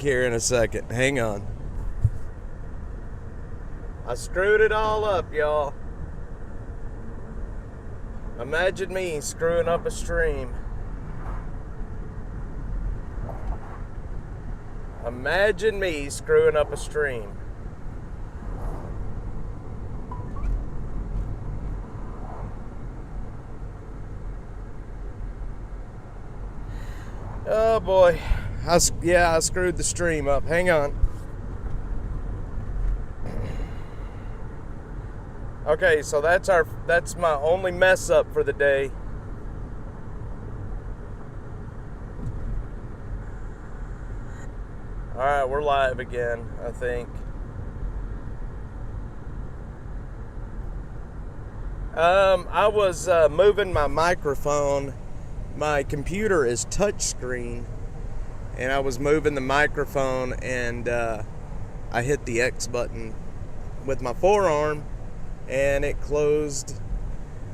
here in a second. Hang on. I screwed it all up, y'all. Imagine me screwing up a stream. Imagine me screwing up a stream. Oh boy. I screwed the stream up. Hang on. Okay, so that's my only mess up for the day. All right, we're live again, I think. I was moving my microphone. My computer is touchscreen, and I was moving the microphone, and I hit the X button with my forearm, and it closed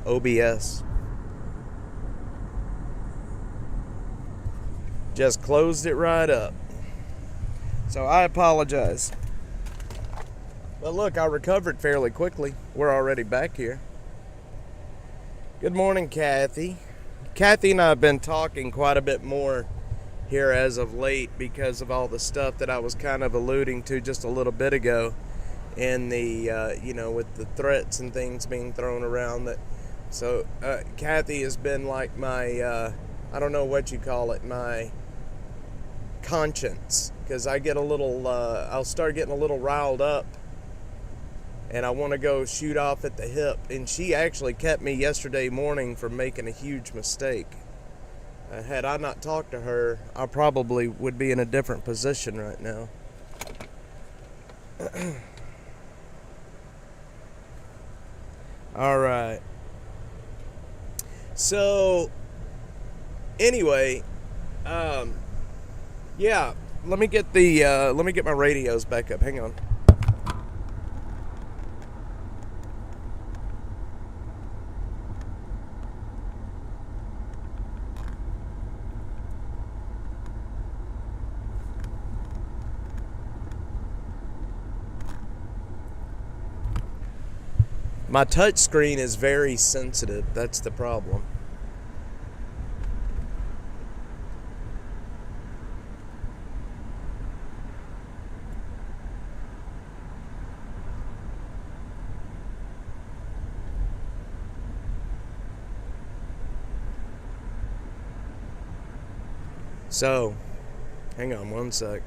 OBS. Just closed it right up. So I apologize. But look, I recovered fairly quickly. We're already back here. Good morning, Kathy. Kathy and I have been talking quite a bit more here as of late because of all the stuff that I was kind of alluding to just a little bit ago in the, with the threats and things being thrown around. So Kathy has been like my, I don't know what you call it, my conscience, because I get a little, I'll start getting a little riled up and I want to go shoot off at the hip. And she actually kept me yesterday morning from making a huge mistake. Had I not talked to her, I probably would be in a different position right now. All right. So, anyway, yeah. Let me get my radios back up. Hang on. My touch screen is very sensitive. That's the problem. So, hang on one sec.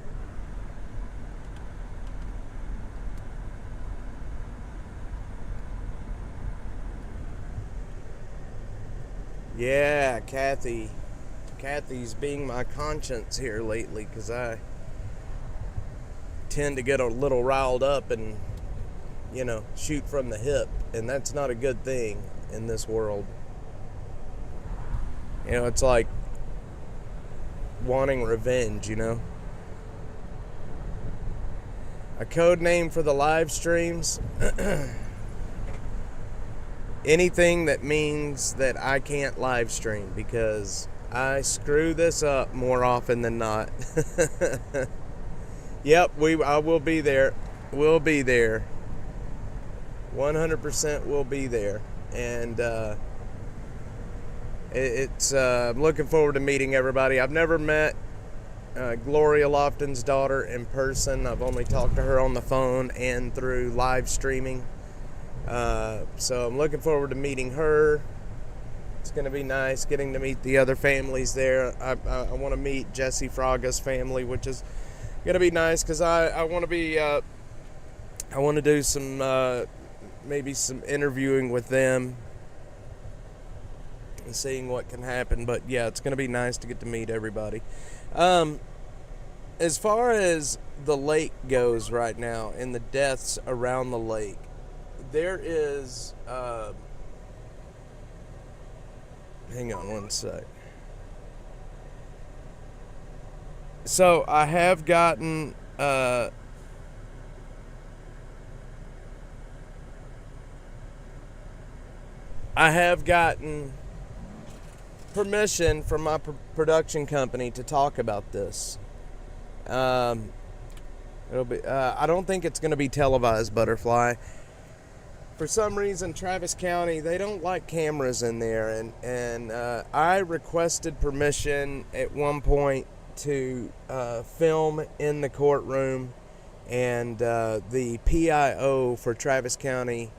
Yeah, Kathy's being my conscience here lately because I tend to get a little riled up and, shoot from the hip. And that's not a good thing in this world. It's like wanting revenge, A code name for the live streams. Anything that means that I can't live stream because I screw this up more often than not. Yep, I will be there. We'll be there. 100% will be there. And I'm looking forward to meeting everybody. I've never met Gloria Lofton's daughter in person. I've only talked to her on the phone and through live streaming. So I'm looking forward to meeting her. It's going to be nice getting to meet the other families there. I want to meet Jesse Fraga's family, which is going to be nice because I want to be, I want to do some, maybe some interviewing with them and seeing what can happen. But yeah, it's going to be nice to get to meet everybody. As far as the lake goes right now and the deaths around the lake, there is, hang on one sec. So I have gotten, permission from my production company to talk about this. It'll be. I don't think it's going to be televised, Butterfly. For some reason, Travis County, they don't like cameras in there, and I requested permission at one point to film in the courtroom, and the PIO for Travis County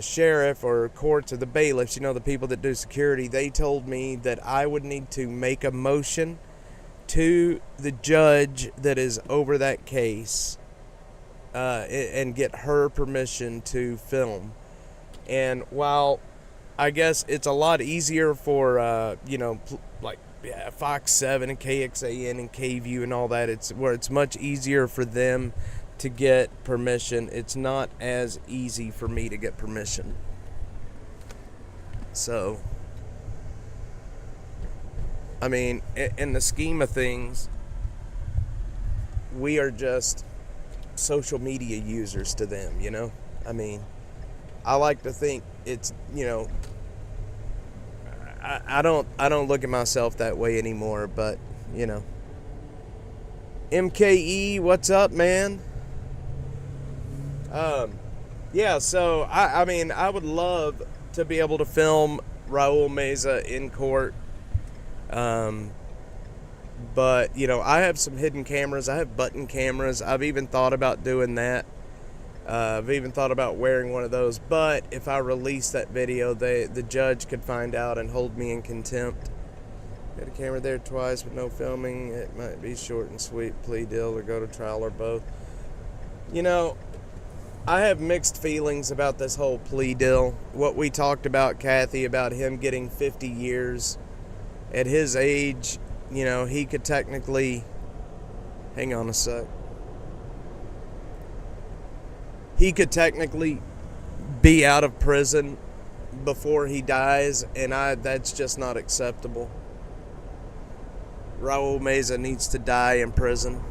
sheriff or courts or the bailiffs, the people that do security, they told me that I would need to make a motion to the judge that is over that case and get her permission to film. And while I guess it's a lot easier for Fox 7 and KXAN and KView and all that, it's much easier for them to get permission. It's not as easy for me to get permission. So, I mean, in the scheme of things, we are just social media users to them, I mean, I like to think it's, I don't look at myself that way anymore, but, MKE, what's up, man? Yeah, so, I mean, I would love to be able to film Raul Meza in court. But, I have some hidden cameras. I have button cameras. I've even thought about doing that. I've even thought about wearing one of those. But if I release that video, the judge could find out and hold me in contempt. Got a camera there twice with no filming. It might be short and sweet plea deal or go to trial or both. I have mixed feelings about this whole plea deal. What we talked about, Kathy, about him getting 50 years. At his age, he could technically... Hang on a sec. He could technically be out of prison before he dies, and that's just not acceptable. Raul Meza needs to die in prison.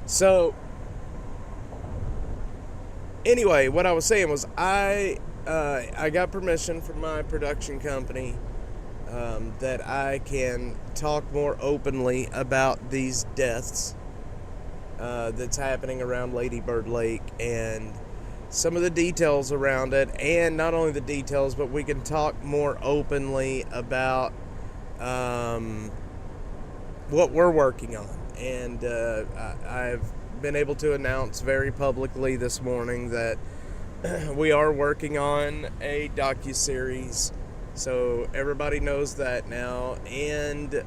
So, anyway, what I was saying was I got permission from my production company that I can talk more openly about these deaths that's happening around Lady Bird Lake and some of the details around it, and not only the details, but we can talk more openly about what we're working on. And I've been able to announce very publicly this morning that we are working on a docuseries, so everybody knows that now, and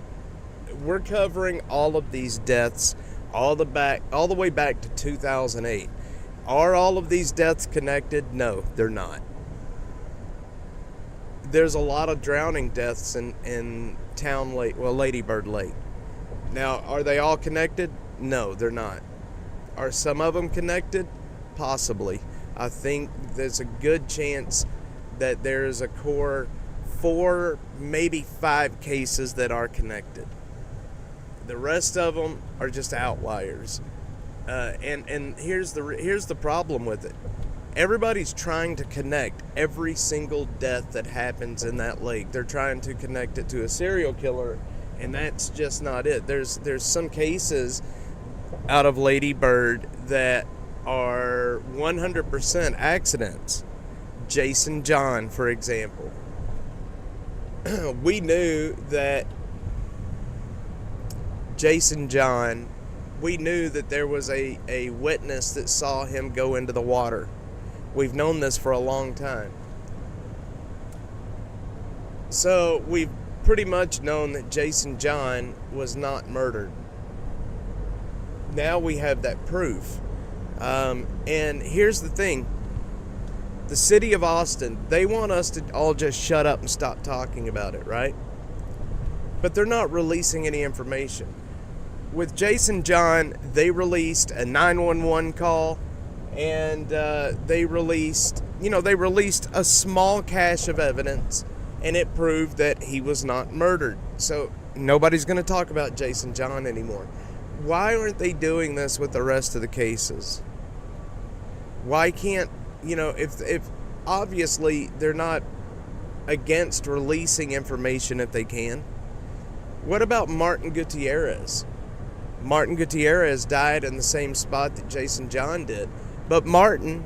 we're covering all of these deaths all the way back to 2008. Are all of these deaths connected? No, they're not. There's a lot of drowning deaths in Town Lake, Lady Bird Lake. Now, are they all connected? No, they're not. Are some of them connected? Possibly. I think there's a good chance that there's a core 4, maybe 5 cases that are connected. The rest of them are just outliers. And here's the problem with it. Everybody's trying to connect every single death that happens in that lake. They're trying to connect it to a serial killer, and that's just not it. There's some cases out of Lady Bird that are 100% accidents. Jason John, for example. We knew that Jason John, we knew that there was a witness that saw him go into the water. We've known this for a long time. So we've pretty much known that Jason John was not murdered. Now we have that proof. And here's the thing. The city of Austin, they want us to all just shut up and stop talking about it, right? But they're not releasing any information. With Jason John, they released a 911 call, and they released a small cache of evidence, and it proved that he was not murdered. So nobody's going to talk about Jason John anymore. Why aren't they doing this with the rest of the cases? Why can't, if obviously they're not against releasing information if they can. What about Martin Gutierrez? Martin Gutierrez died in the same spot that Jason John did. But Martin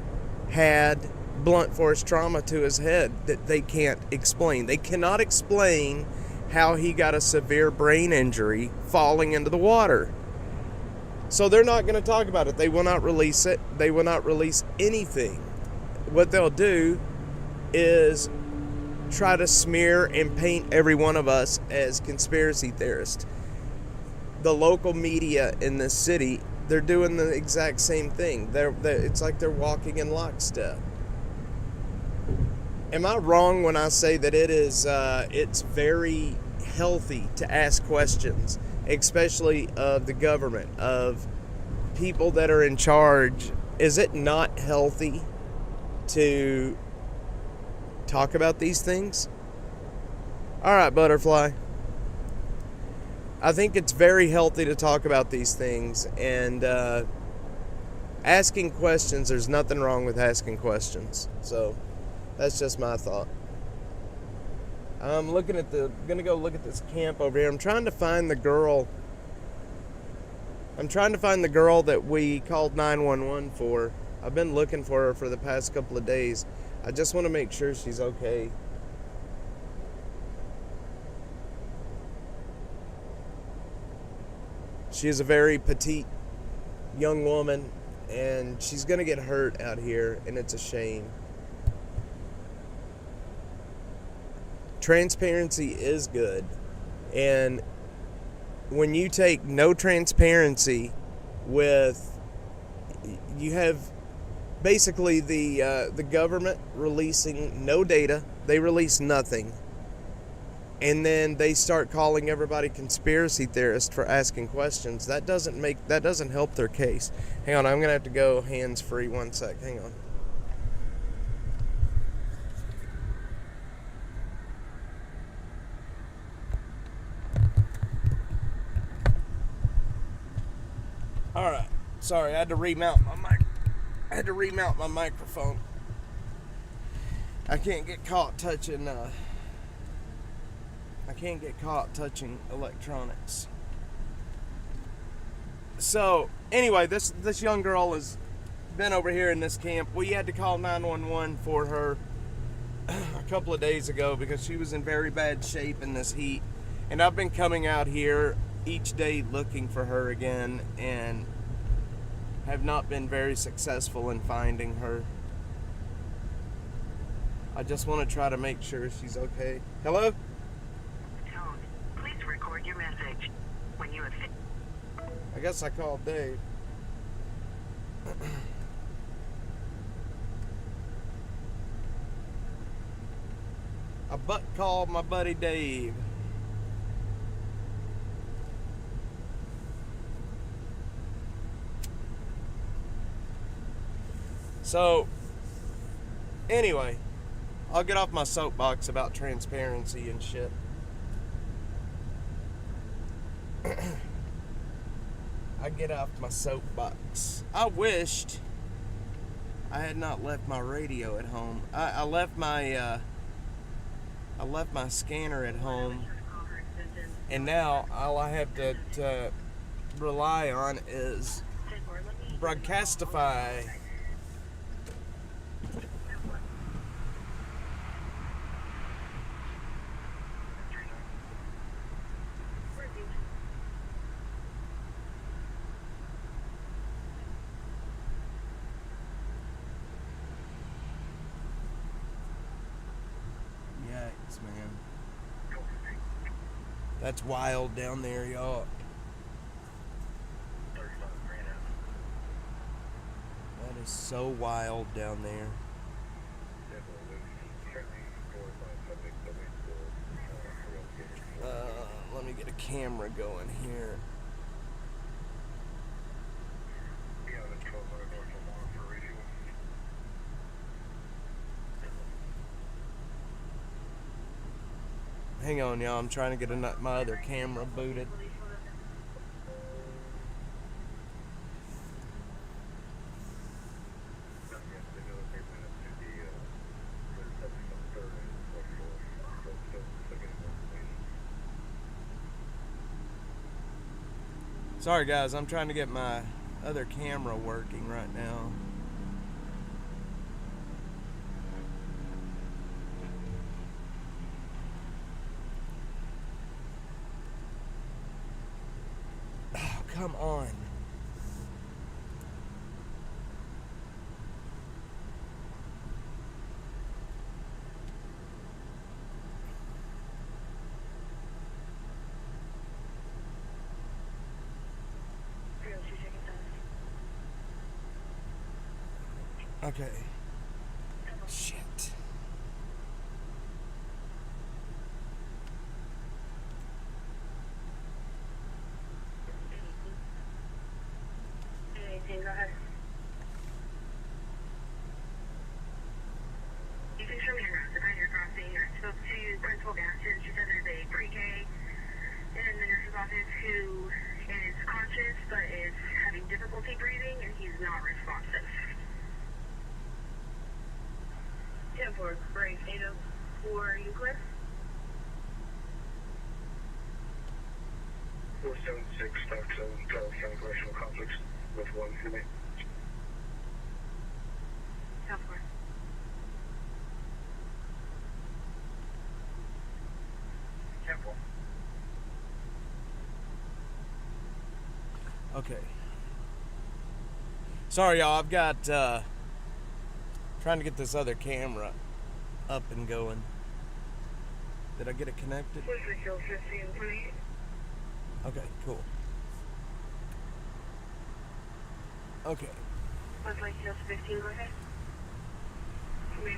had blunt force trauma to his head that they can't explain. They cannot explain how he got a severe brain injury falling into the water. So they're not going to talk about it. They will not release it. They will not release anything. What they'll do is try to smear and paint every one of us as conspiracy theorists. The local media in this city, they're doing the exact same thing. It's like they're walking in lockstep. Am I wrong when I say that it's very healthy to ask questions, especially of the government, of people that are in charge? Is it not healthy to talk about these things? All right, Butterfly. I think it's very healthy to talk about these things, and asking questions, there's nothing wrong with asking questions. So that's just my thought. I'm gonna go look at this camp over here. I'm trying to find the girl that we called 911 for. I've been looking for her for the past couple of days. I just want to make sure she's okay. She is a very petite young woman, and she's going to get hurt out here, and it's a shame. Transparency is good, and when you take no transparency with, you have basically the government releasing no data, they release nothing. And then they start calling everybody conspiracy theorists for asking questions. That doesn't help their case. Hang on, I'm gonna have to go hands free 1 sec. Hang on. All right. Sorry, I had to remount my microphone. I can't get caught touching electronics. So anyway, this young girl has been over here in this camp. We had to call 911 for her a couple of days ago because she was in very bad shape in this heat. And I've been coming out here each day looking for her again and have not been very successful in finding her. I just want to try to make sure she's okay. Hello? Your message. When you have I guess I called Dave. I butt called my buddy Dave. So, anyway, I'll get off my soapbox about transparency and shit. I get off my soapbox. I wished I had not left my radio at home. I left my scanner at home, and now all I have to rely on is Broadcastify. Man, that's wild down there, y'all. That is so wild down there. Let me get a camera going here. Hang on, y'all. I'm trying to get my other camera booted. Sorry guys, I'm trying to get my other camera working right now. Oh, come on. Okay. Shit. Anything, go ahead. You can show me your route. The time you're crossing, I spoke to Principal Gaston. She said there's a pre-K in the nurse's office who is conscious but is having difficulty breathing and he's not responsive. 10-4, Brave 804, you clear? 476 Stock 7, County Correctional Complex with 1 inmate. 10-4. Okay. Sorry y'all, I've got trying to get this other camera up and going. Did I get it connected? Okay, cool. Okay. Westlake Hills 15, go ahead.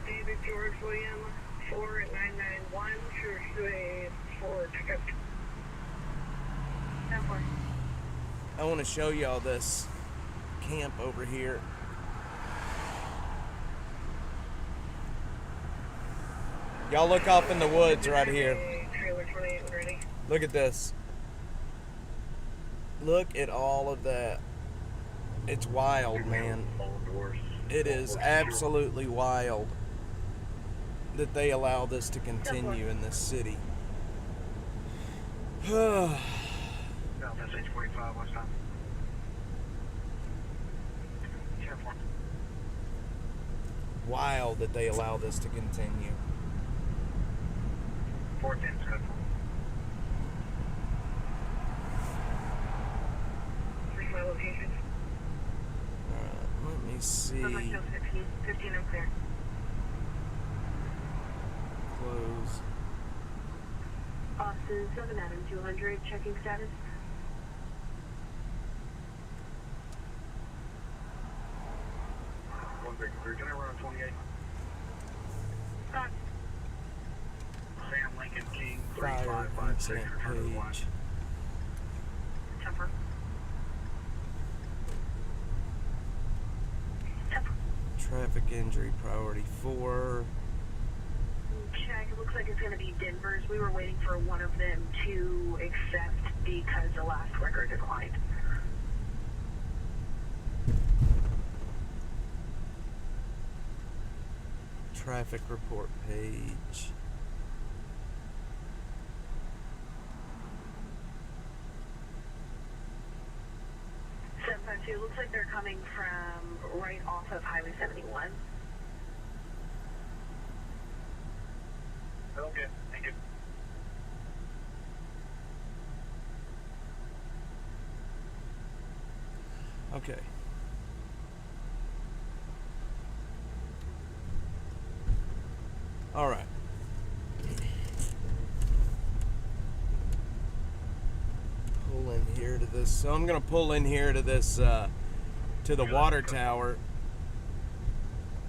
David George William 4 at 991, Sure 4 pickup. 10-4. I want to show y'all this camp over here. Y'all look off in the woods right here. Trailer 28 ready. Look at this. Look at all of that. It's wild, man. It is absolutely wild that they allow this to continue in this city. No, that's 845 West Time. 10-4. Wild that they allow this to continue. 410 7. Read my location. Let me see. Westlake Hills 15, 15, I'm clear. Close. Austin 7 Adam 200, checking status. One big clear. Can I run on 28? Stop. Sam Lincoln King Fire 3556 incident return to the line. page. 10-4. 10-4. Traffic injury priority 4. Check. It looks like it's going to be Denver's. We were waiting for one of them to accept because the last record declined. Traffic report page. It looks like they're coming from right off of Highway 71. Okay, thank you. Okay. All right. Pull in here to this. So I'm gonna pull in here to this to the water tower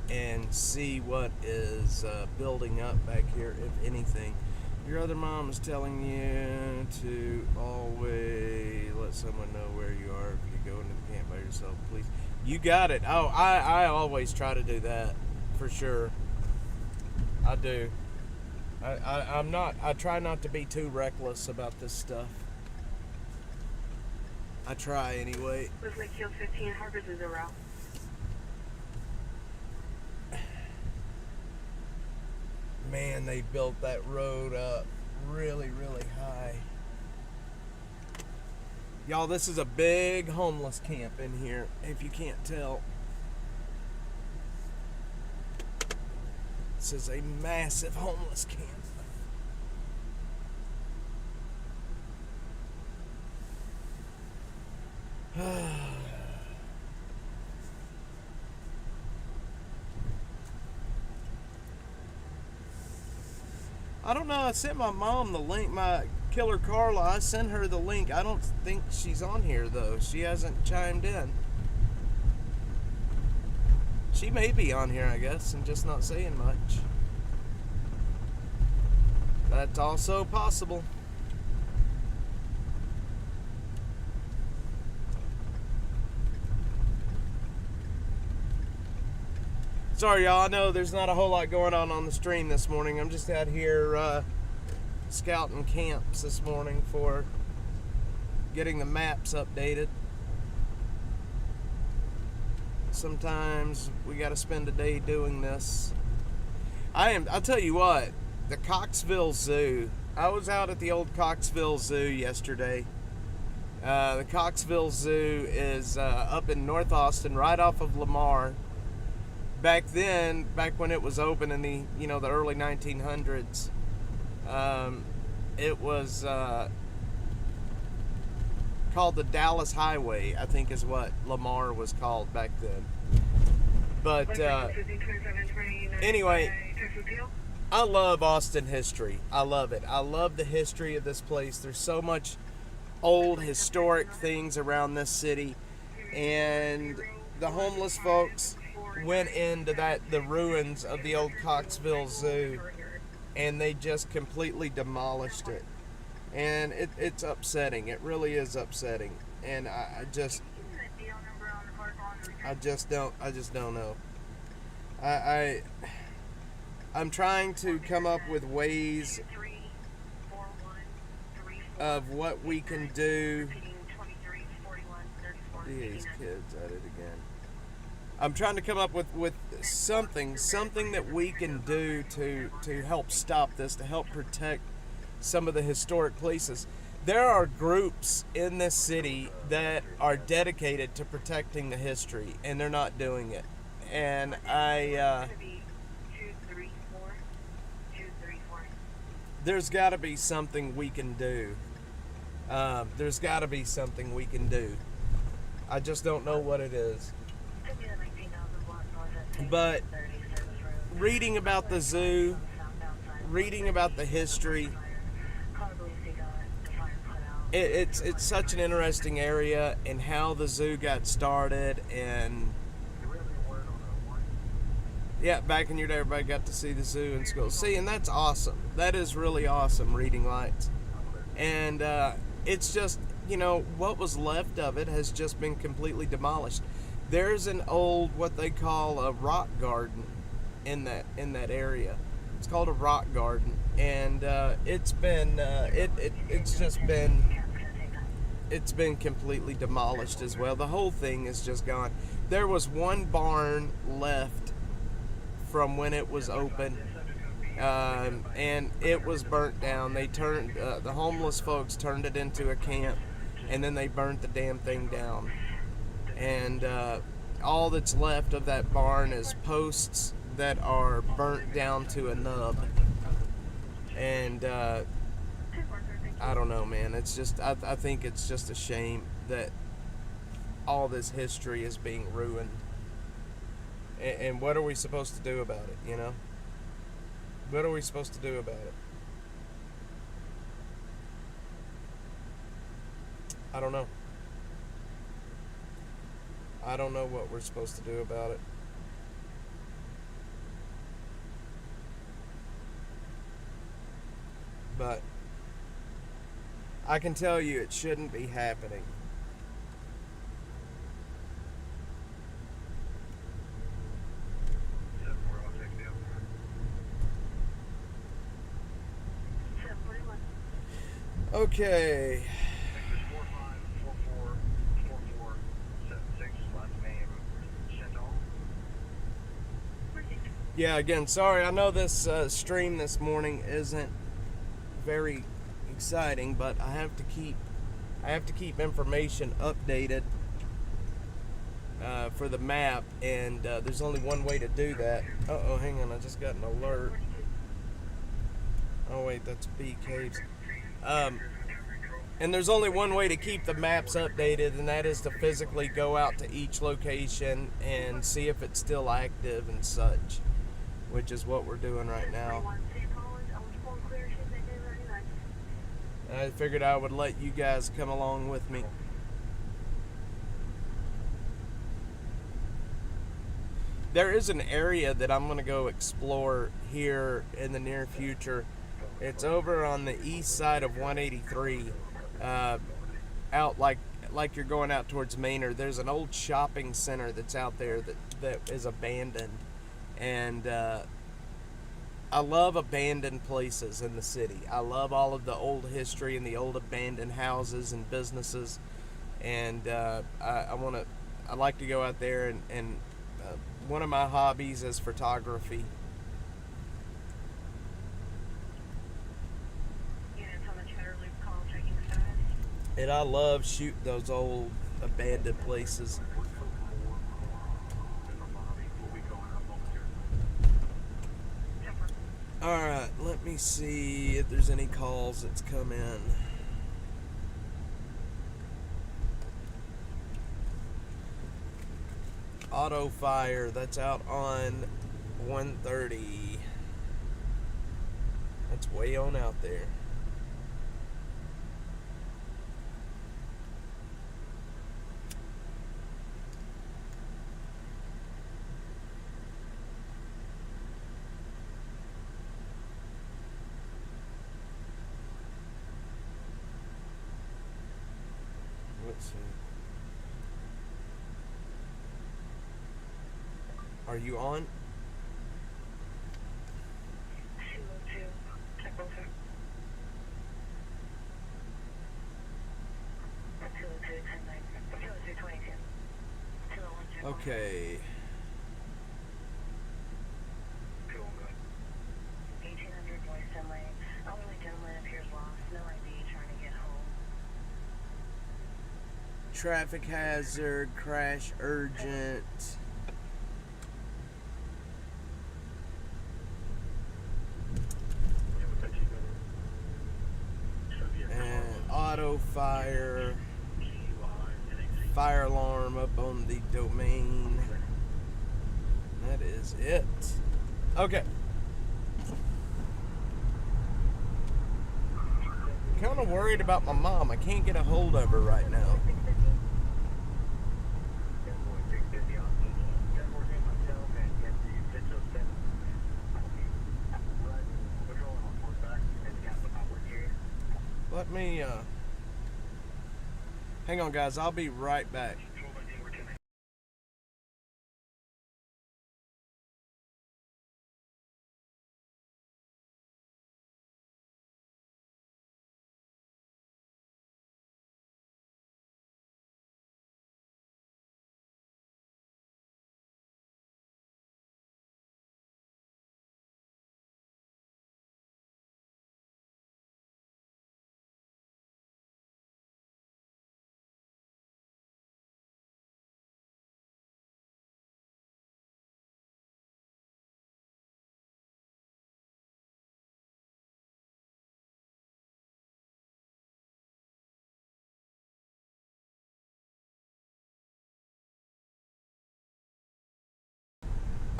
and see what is building up back here, if anything. Your other mom is telling you to always let someone know where you are if you go into the camp by yourself, please. You got it. Oh, I always try to do that, for sure. I do. I try not to be too reckless about this stuff. I try anyway. Westlake Hills 15, Harvest is a route. Man, they built that road up really, really high. Y'all, this is a big homeless camp in here, if you can't tell. This is a massive homeless camp. I don't know, I sent my mom the link, my killer Carla, I sent her the link. I don't think she's on here though. She hasn't chimed in. She may be on here, I guess, and just not saying much. That's also possible. Sorry, y'all. I know there's not a whole lot going on the stream this morning. I'm just out here scouting camps this morning for getting the maps updated. Sometimes we got to spend a day doing this. I'll tell you what, the Coxville Zoo. I was out at the old Coxville Zoo yesterday. The Coxville Zoo is up in North Austin, right off of Lamar. Back then, back when it was open in the the early 1900s, it was called the Dallas Highway, I think is what Lamar was called back then. But anyway, I love Austin history. I love it. I love the history of this place. There's so much old historic things around this city, and the homeless folks went into the ruins of the old Coxville Zoo, and they just completely demolished it. And it's upsetting. It really is upsetting. And I just don't know. I'm trying to come up with ways of what we can do. These kids at it again. I'm trying to come up with something that we can do to help stop this, to help protect some of the historic places. There are groups in this city that are dedicated to protecting the history, and they're not doing it. And there's got to be something we can do. There's got to be something we can do. I just don't know what it is. But reading about the zoo, reading about the history, it's such an interesting area, and how the zoo got started. And yeah, back in your day, everybody got to see the zoo in school. See, and that's awesome. That is really awesome, reading lights. And it's just, what was left of it has just been completely demolished. There's an old, what they call a rock garden in that area. It's called a rock garden, and it's been it's been completely demolished as well. The whole thing is just gone. There was one barn left from when it was open, and it was burnt down. They turned the homeless folks turned it into a camp, and then they burnt the damn thing down. And all that's left of that barn is posts that are burnt down to a nub. And I don't know, man. It's just, I think it's just a shame that all this history is being ruined. And what are we supposed to do about it, What are we supposed to do about it? I don't know. I don't know what we're supposed to do about it. But I can tell you it shouldn't be happening. Okay. Yeah, again, sorry. I know this stream this morning isn't very exciting, but I have to keep I have to keep information updated for the map, and there's only one way to do that. Uh-oh, hang on, I just got an alert. Oh wait, that's B Caves. And there's only one way to keep the maps updated, and that is to physically go out to each location and see if it's still active and such, which is what we're doing right now. I figured I would let you guys come along with me. There is an area that I'm going to go explore here in the near future. It's over on the east side of 183, out like you're going out towards Maynard. There's an old shopping center that's out there that is abandoned, and I love abandoned places in the city. I love all of the old history and the old abandoned houses and businesses, and I like to go out there, and one of my hobbies is photography. And I love shooting those old abandoned places. Alright, let me see if there's any calls that's come in. Auto fire, that's out on 130. That's way on out there. Let's see. Are you on? 202, check both. 202, 202, 22. 201, check. Okay. 1800 Boyston Lane. Elderly gentleman appears lost. No ID, trying to get home. Traffic hazard, crash urgent. And auto fire. Fire alarm up on the domain. That is it. Okay. Kind of worried about my mom. I can't get a hold of her right now. Let me, hang on guys, I'll be right back.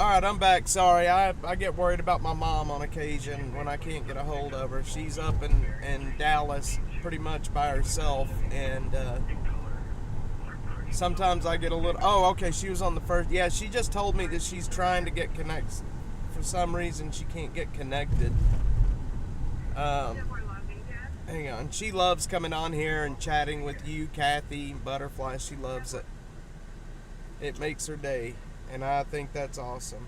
Alright, I'm back. Sorry, I get worried about my mom on occasion when I can't get a hold of her. She's up in Dallas pretty much by herself, and sometimes I get a little... Oh, okay, she was on the first... Yeah, she just told me that she's trying to get connected. For some reason, she can't get connected. Hang on. She loves coming on here and chatting with you, Kathy, Butterfly. She loves it. It makes her day. And I think that's awesome.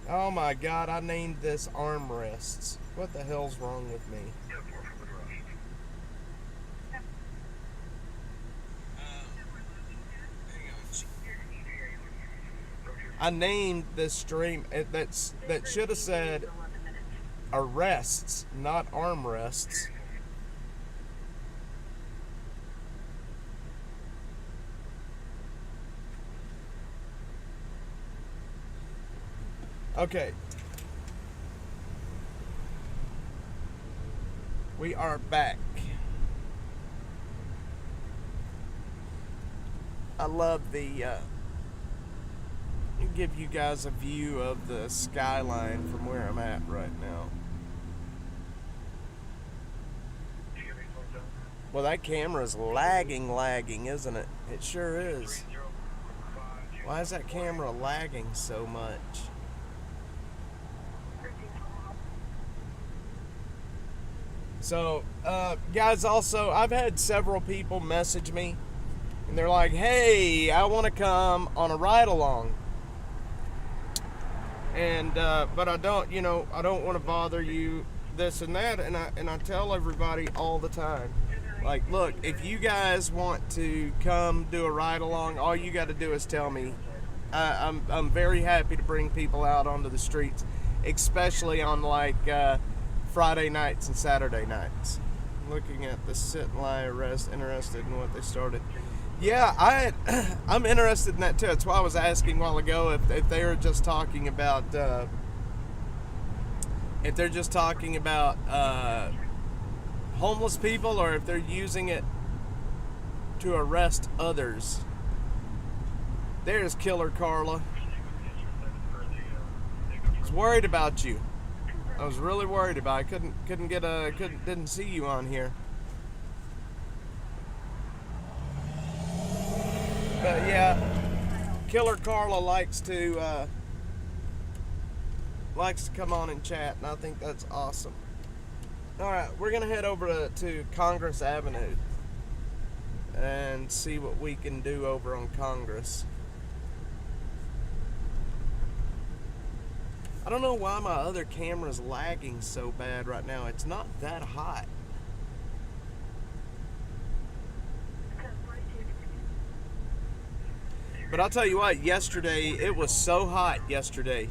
Oh my God, I named this Armrests. What the hell's wrong with me? I named this stream, that should have said arrests, not armrests. Okay. We are back. I love the give you guys a view of the skyline from where I'm at right now. Well, that camera's lagging, isn't it? It sure is. Why is that camera lagging so much? So, guys, also, I've had several people message me, and they're like, hey, I want to come on a ride-along. And, but I don't, I don't want to bother you, this and that, and I tell everybody all the time, like, look, if you guys want to come do a ride-along, all you got to do is tell me. I'm very happy to bring people out onto the streets, especially on, like, Friday nights and Saturday nights. Looking at the sit and lie arrest, interested in what they started. Yeah, I'm interested in that too. That's why I was asking a while ago if they were just talking about homeless people, or if they're using it to arrest others. There's Killer Carla. I was worried about you. I was really worried about it. Didn't see you on here. But yeah, Killer Carla likes to come on and chat, and I think that's awesome. All right, we're gonna head over to Congress Avenue and see what we can do over on Congress. I don't know why my other camera's lagging so bad right now. It's not that hot. But I'll tell you what, yesterday, it was so hot yesterday.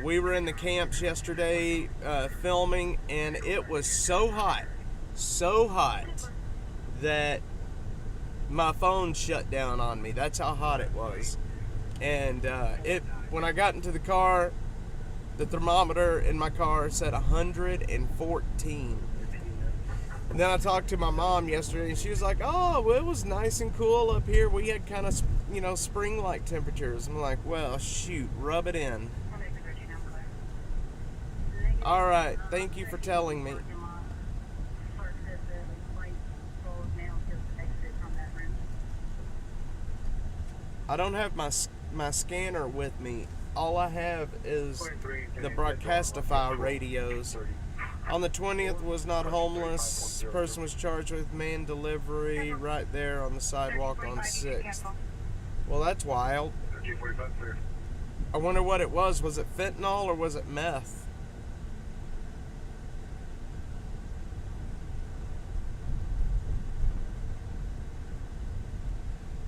We were in the camps yesterday filming, and it was so hot that my phone shut down on me. That's how hot it was. And when I got into the car, the thermometer in my car said 114. And then I talked to my mom yesterday, and she was like, oh, well, it was nice and cool up here. We had kind of, spring-like temperatures. I'm like, well, shoot, rub it in. All right, thank you for telling me. I don't have my scanner with me. All I have is the Broadcastify radios. On the 20th was not homeless. Person was charged with man delivery right there on the sidewalk on 6th. Well, that's wild. I wonder what it was. Was it fentanyl or was it meth?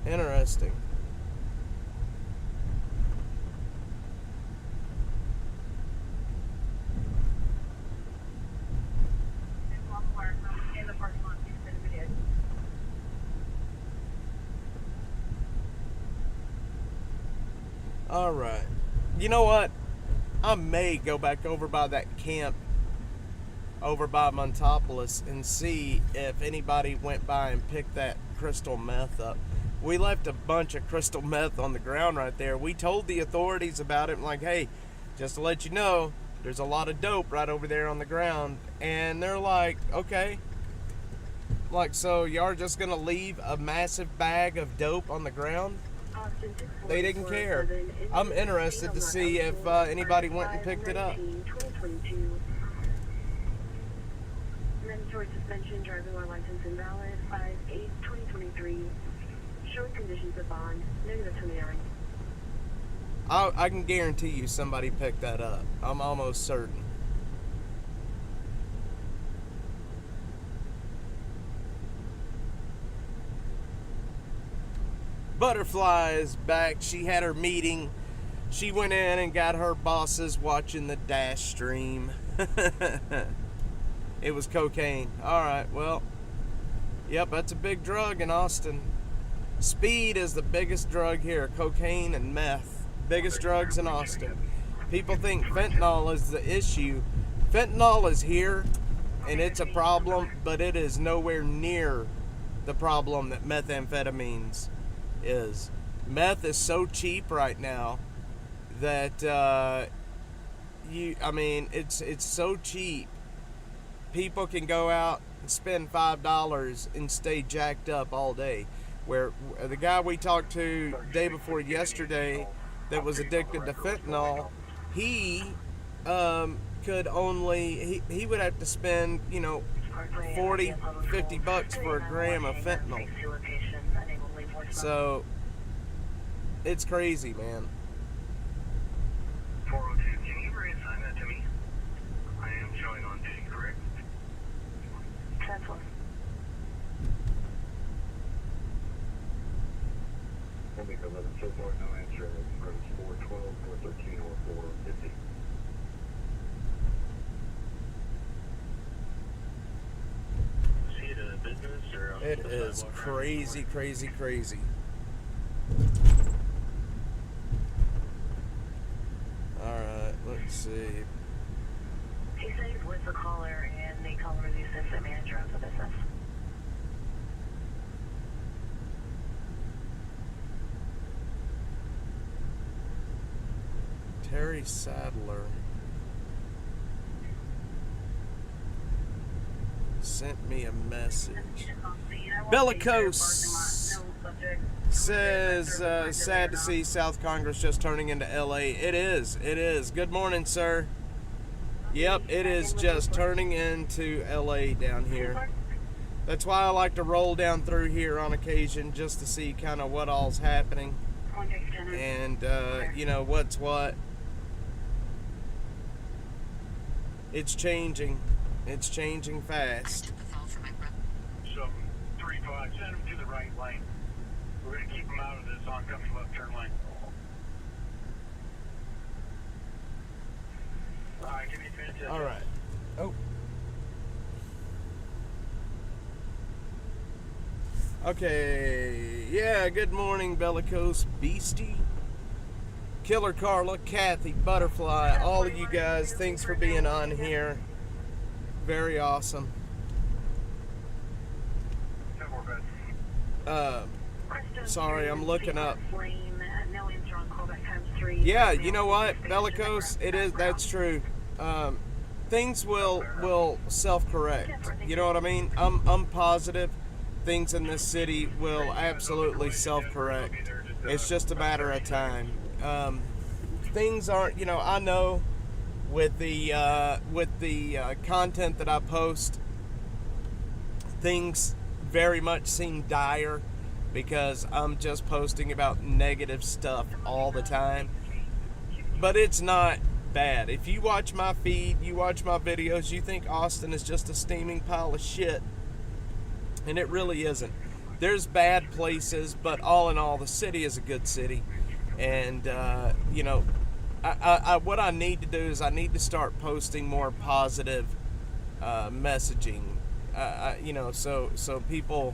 Interesting. All right. You know what? I may go back over by that camp over by Montopolis and see if anybody went by and picked that crystal meth up. We left a bunch of crystal meth on the ground right there. We told the authorities about it, like, hey, just to let you know, there's a lot of dope right over there on the ground. And they're like, okay. Like, so y'all are just going to leave a massive bag of dope on the ground? They didn't care. I'm interested to see if anybody went and picked it up. Mandatory suspension, driving while license invalid, 5/8/2023. Showing conditions of bond, -29. I can guarantee you somebody picked that up. I'm almost certain. Butterfly is back. She had her meeting. She went in and got her bosses watching the dash stream. It was cocaine. All right, well, yep, that's a big drug in Austin. Speed is the biggest drug here. Cocaine and meth. Biggest drugs in Austin. People think fentanyl is the issue. Fentanyl is here, and it's a problem, but it is nowhere near the problem that methamphetamines is. Meth is so cheap right now that it's so cheap. People can go out and spend $5 and stay jacked up all day. Where the guy we talked to day before yesterday that was addicted to fentanyl, he he would have to spend, 40, $50 for a gram of fentanyl. So it's crazy, man. 402, can you reassign that to me? I am showing on duty, correct? 10-4. Omega 11 so far, no answer. Roads 412, 413, or 450. See it a business or on It the is sidewalk? crazy, crazy, crazy. Alright, let's see. He said he's with the caller, and the caller is the assistant manager of the business. Terry Sadler sent me a message. Bellicose says, sad to see South Congress just turning into LA. It is. Good morning, sir. Yep, it is just turning into LA down here. That's why I like to roll down through here on occasion, just to see kind of what all's happening and what's what. It's changing fast. So, 3-5, send him to the right lane. We're going to keep him out of this oncoming left turn lane. Alright, give me a minute. All right. Oh. Okay. Yeah, good morning, Bellicose Beastie. Killer Carla, Kathy, Butterfly, all of you guys, thanks for being on here. Very awesome. Sorry, I'm looking up. Yeah, you know what, Bellicose, that's true. Things will self-correct. You know what I mean? I'm positive things in this city will absolutely self-correct. It's just a matter of time. Things aren't, I know with the content that I post, things very much seem dire because I'm just posting about negative stuff all the time. But it's not bad. If you watch my feed, you watch my videos, you think Austin is just a steaming pile of shit. And it really isn't. There's bad places, but all in all, the city is a good city. And, what I need to do is I need to start posting more positive messaging, so people,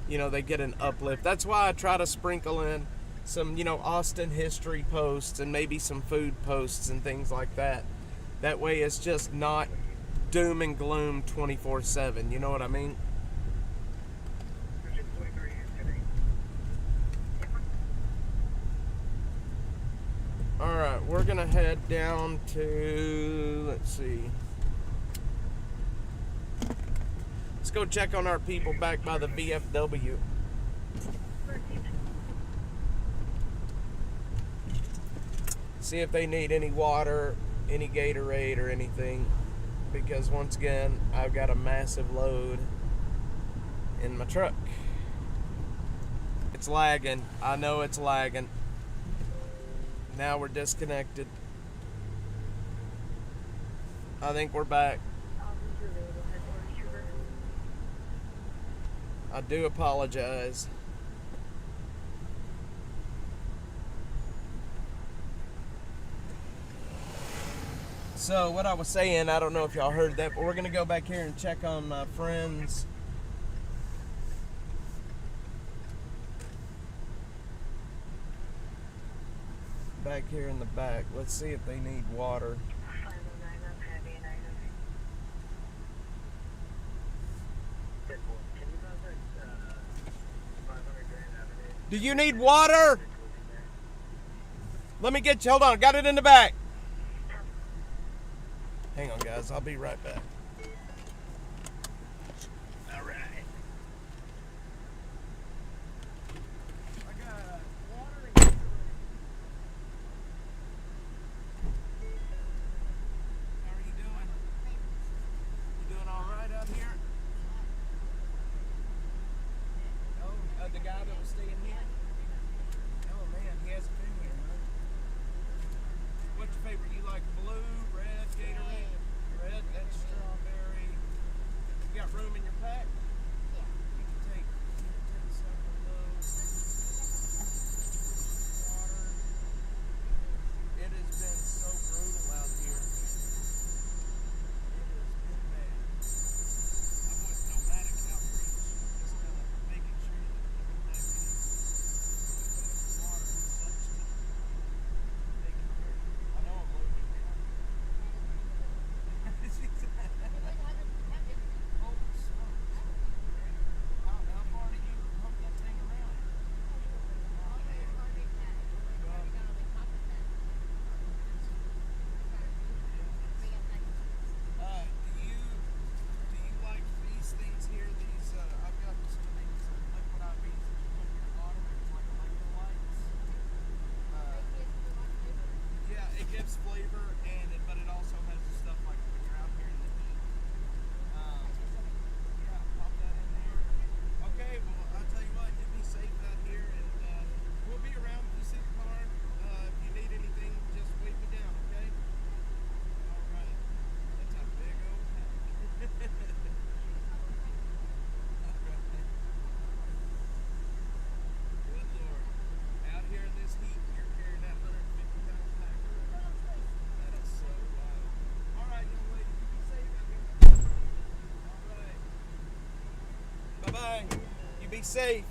they get an uplift. That's why I try to sprinkle in some, Austin history posts and maybe some food posts and things like that. That way it's just not doom and gloom 24/7. You know what I mean? Alright, we're gonna head down to, let's see. Let's go check on our people back by the VFW. See if they need any water, any Gatorade or anything. Because once again, I've got a massive load in my truck. It's lagging. I know it's lagging. Now we're disconnected. I think we're back. I do apologize. So what I was saying, I don't know if y'all heard that, but we're gonna go back here and check on my friends. back here in the back. Let's see if they need water. 509, that's heavy and item. Can you contact 500 Grand Avenue? Do you need water? Let me get you. Hold on. I got it in the back. Hang on, guys. I'll be right back. All right. I got water. How are you doing? You doing all right out here? Oh, the guy that was staying here? Oh, man. He hasn't been here, huh? What's your favorite? You like blue, red, Gatorade? Red, that's strawberry. You got room in your pack? Yeah. You can take some of those. Water. It has been so brutal out here. It has been bad. I'm with Nomadic Outreach, just kind of making sure that people have any water and such to take care of. I know I'm losing here. Oh, smokes. How far do you pump that thing around? Do you like these things here? These I've got some of these liquid IVs that you put in your water. It's like electrolytes. Yeah, it gives flavor, but it also has the stuff like when you're out here in the heat. Yeah, pop that in there. Okay, well I'll tell you what, you be safe out here, and we'll be around if you see the car. If you need anything, just wave me down, okay? All right. That's a big old pack. All right. Good Lord. Out here in this heat, you're carrying that 150-pound pack around. That is so wild. All right, young lady, you be safe out here. All right. Bye-bye. You be safe.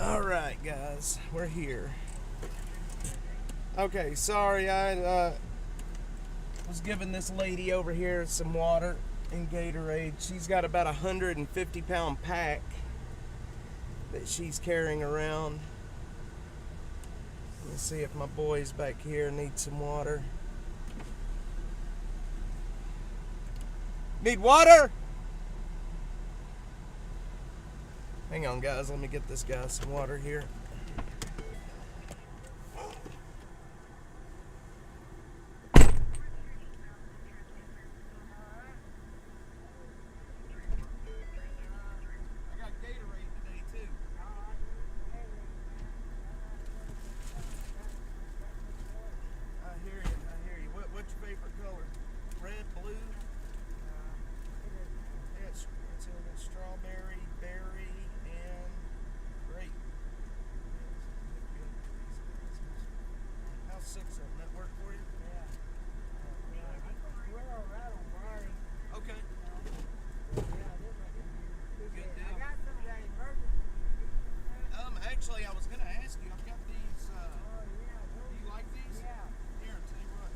All right, guys, we're here. Okay, sorry, I was giving this lady over here some water and Gatorade. She's got about a 150-pound pack that she's carrying around. Let's see if my boys back here need some water. Need water? Hang on, guys. Let me get this guy some water here. I got Gatorade today, too. I hear you. What's your favorite color? Red, blue? Yeah, it's strawberry, berry, and grape. How's 6 of them? That work for you? Yeah. We're all right on Friday. Okay. Yeah, this I can use. Good deal. I got some of that emergency. Actually, I was going to ask you. I've got these. Oh, yeah. Do you like these? Yeah. Here, I'll tell you what.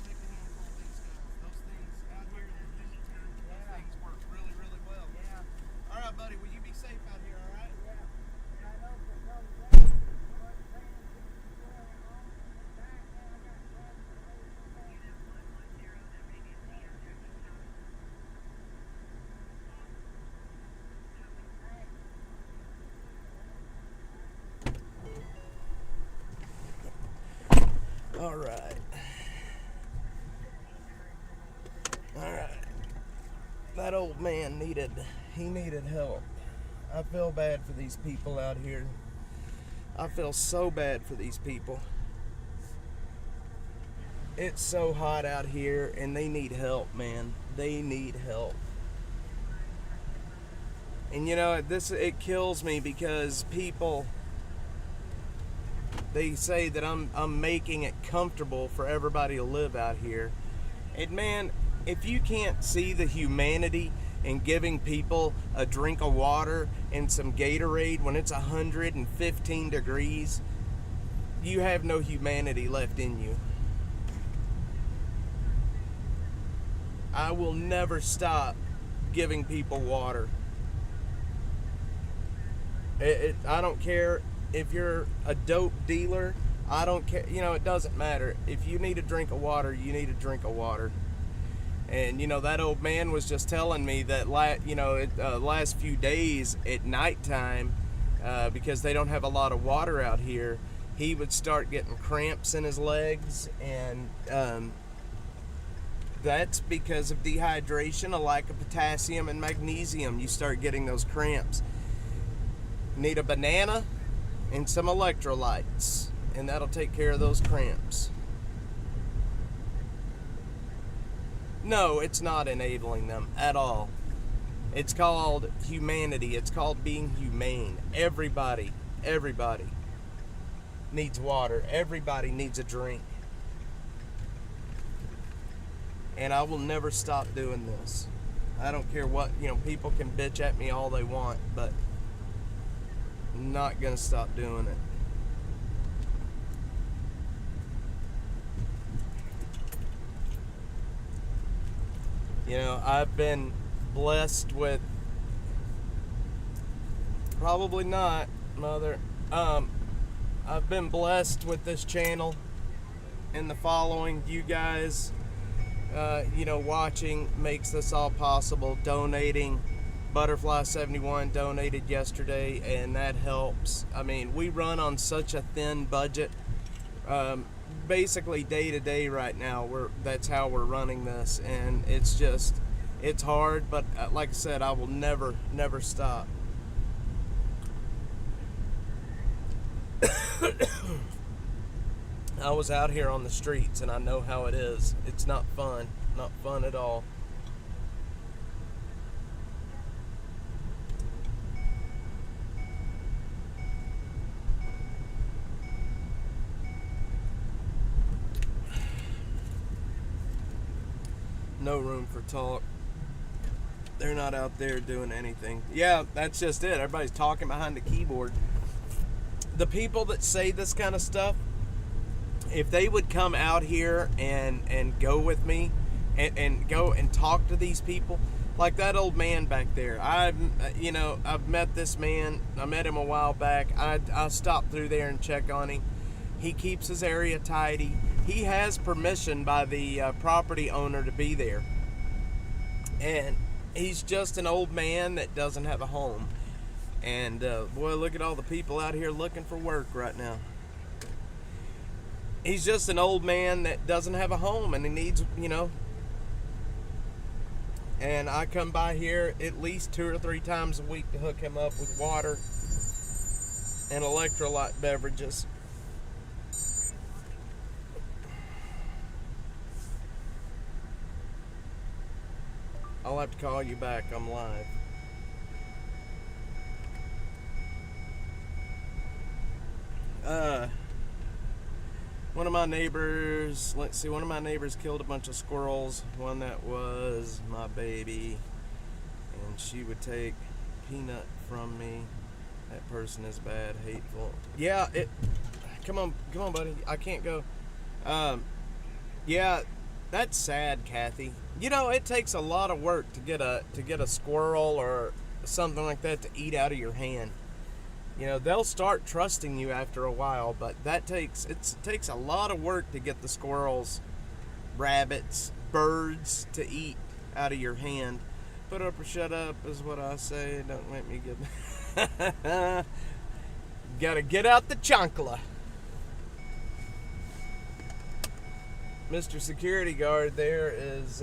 Take a handful of these guys. Those things out here in the heat, those things work really, really well. Yeah. All right, buddy. Will you be safe out here, all right? Yeah. I know for some reason, I was paying attention to where I'm on the back, and I got All right. All right. That old man needed help. I feel bad for these people out here. I feel so bad for these people. It's so hot out here and they need help, man. They need help. And you know, it kills me because people, they say that I'm making it comfortable for everybody to live out here. And man, if you can't see the humanity in giving people a drink of water and some Gatorade when it's 115 degrees, you have no humanity left in you. I will never stop giving people water. I don't care if you're a dope dealer. I don't care. You know, it doesn't matter. If you need a drink of water, you need a drink of water. And, you know, that old man was just telling me that, last few days at nighttime, because they don't have a lot of water out here, he would start getting cramps in his legs. And that's because of dehydration, a lack of potassium and magnesium. You start getting those cramps. Need a banana and some electrolytes, and that'll take care of those cramps. No, it's not enabling them at all. It's called humanity. It's called being humane. Everybody needs water. Everybody needs a drink. And I will never stop doing this. I don't care what, people can bitch at me all they want, but I'm not gonna stop doing it. I've been blessed with, probably not, Mother. I've been blessed with this channel and the following. You guys, watching makes this all possible. Donating. Butterfly71 donated yesterday, and that helps. I mean, we run on such a thin budget. Basically day to day right now, that's how we're running this, and it's hard, but like I said, I will never stop. I was out here on the streets, and I know how it is. It's not fun at all. No room for talk. They're not out there doing anything. Yeah, that's just it. Everybody's talking behind the keyboard. The people that say this kind of stuff, if they would come out here and go with me and go and talk to these people, like that old man back there. I've met this man. I met him a while back. I stopped through there and check on him. He keeps his area tidy. He has permission by the property owner to be there. And he's just an old man that doesn't have a home. And boy, look at all the people out here looking for work right now. He's just an old man that doesn't have a home, and he needs, and I come by here at least 2 or 3 times a week to hook him up with water and electrolyte beverages. I'll have to call you back. I'm live. One of my neighbors killed a bunch of squirrels. One that was my baby, and she would take peanut from me. That person is bad, hateful. Yeah, come on, buddy. I can't go. Yeah, that's sad, Kathy. It takes a lot of work to get a squirrel or something like that to eat out of your hand. They'll start trusting you after a while, but it takes a lot of work to get the squirrels, rabbits, birds to eat out of your hand. Put up or shut up is what I say. Don't make me get... Gotta get out the chancla. Mr. Security Guard there is,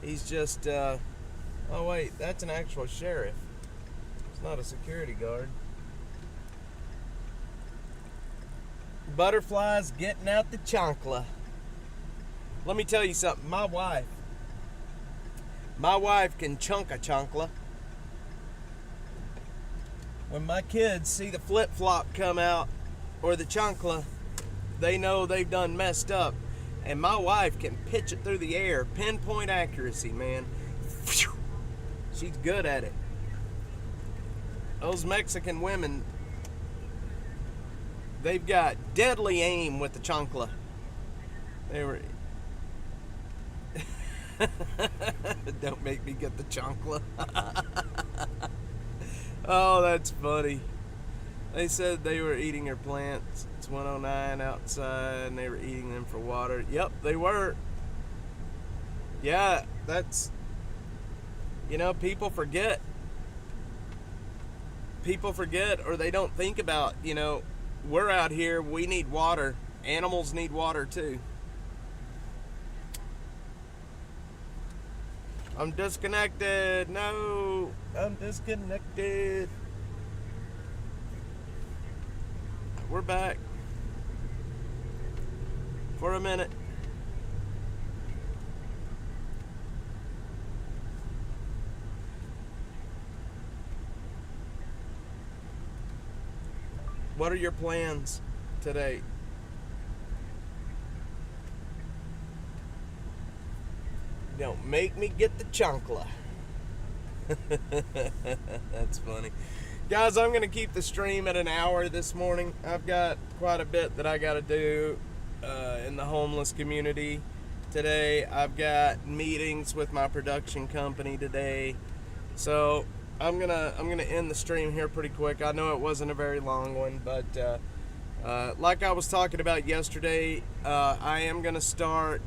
he's just, oh wait, that's an actual sheriff. It's not a security guard. Butterflies getting out the chancla. Let me tell you something. My wife can chunk a chancla. When my kids see the flip-flop come out or the chancla, they know they've done messed up. And my wife can pitch it through the air. Pinpoint accuracy, man. She's good at it. Those Mexican women, They've got deadly aim with the chancla. They were. Don't make me get the chancla. Oh, that's funny. They said they were eating her plants. It's 109 outside, and they were eating them for water. Yep, they were. Yeah, that's... people forget. People forget, or they don't think about, we're out here, we need water. Animals need water, too. I'm disconnected. No, I'm disconnected. We're back for a minute. What are your plans today? Don't make me get the chancla. That's funny. Guys, I'm going to keep the stream at an hour this morning. I've got quite a bit that I got to do in the homeless community today. I've got meetings with my production company today. So I'm gonna end the stream here pretty quick. I know it wasn't a very long one, but like I was talking about yesterday, I am going to start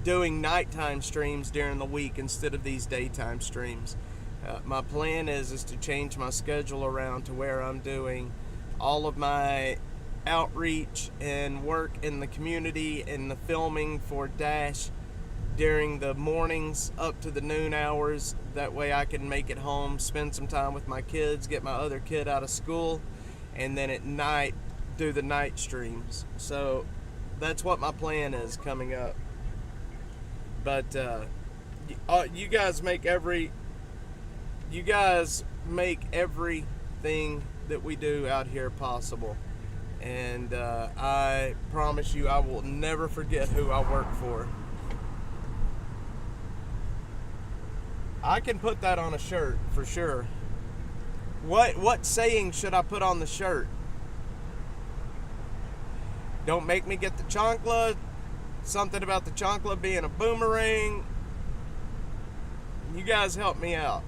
doing nighttime streams during the week instead of these daytime streams. My plan is to change my schedule around to where I'm doing all of my outreach and work in the community and the filming for Dash during the mornings up to the noon hours. That way I can make it home, spend some time with my kids, get my other kid out of school, and then at night do the night streams. So that's what my plan is coming up. But you guys make everything that we do out here possible. And I promise you I will never forget who I work for. I can put that on a shirt for sure. What saying should I put on the shirt? Don't make me get the chancla. Something about the chancla being a boomerang. You guys help me out.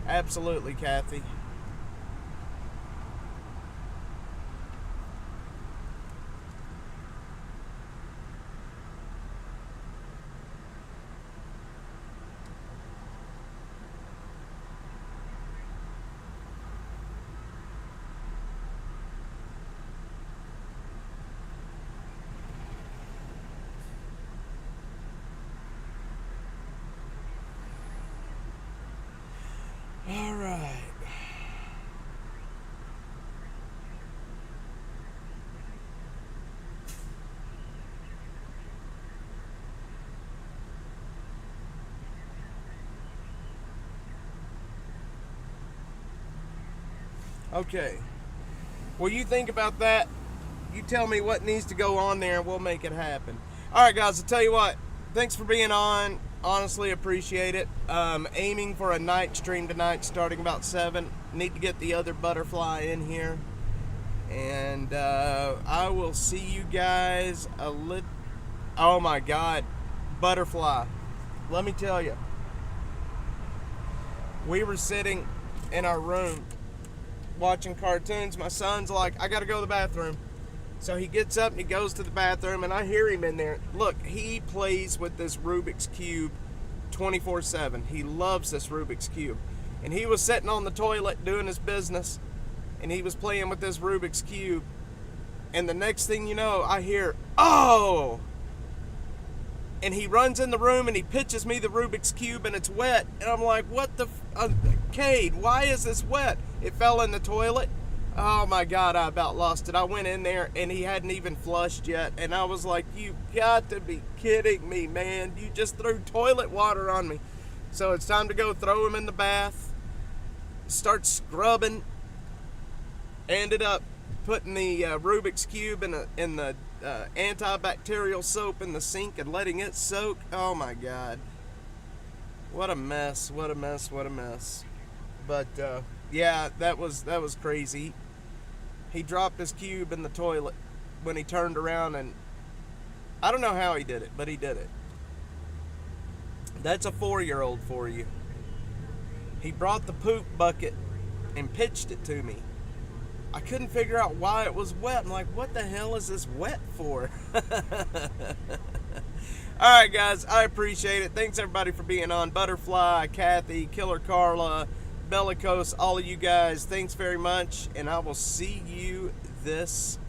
Absolutely, Kathy. All right. Okay. Well, you think about that. You tell me what needs to go on there and we'll make it happen. All right, guys, I'll tell you what. Thanks for being on. Honestly, appreciate it. Aiming for a night stream tonight starting about 7. Need to get the other butterfly in here. And I will see you guys a little... Oh my God. Butterfly. Let me tell you. We were sitting in our room watching cartoons. My son's like, I gotta go to the bathroom. So he gets up and he goes to the bathroom, and I hear him in there. Look, he plays with this Rubik's Cube 24/7. He loves this Rubik's Cube. And he was sitting on the toilet doing his business, and he was playing with this Rubik's Cube. And the next thing you know, I hear, oh! And he runs in the room and he pitches me the Rubik's Cube, and it's wet. And I'm like, what the... Cade, why is this wet? It fell in the toilet. Oh my God, I about lost it. I went in there and he hadn't even flushed yet. And I was like, you got to be kidding me, man. You just threw toilet water on me. So it's time to go throw him in the bath. Start scrubbing. Ended up putting the Rubik's Cube in the antibacterial soap in the sink and letting it soak. Oh my God. What a mess, what a mess, what a mess. But yeah, that was crazy. He dropped his cube in the toilet when he turned around, and I don't know how he did it, but he did it. That's a 4-year-old for you. He brought the poop bucket and pitched it to me. I couldn't figure out why it was wet. I'm like, what the hell is this wet for? Alright guys, I appreciate it. Thanks everybody for being on. Butterfly, Kathy, Killer Carla, Bellicose, all of you guys, thanks very much. And I will see you this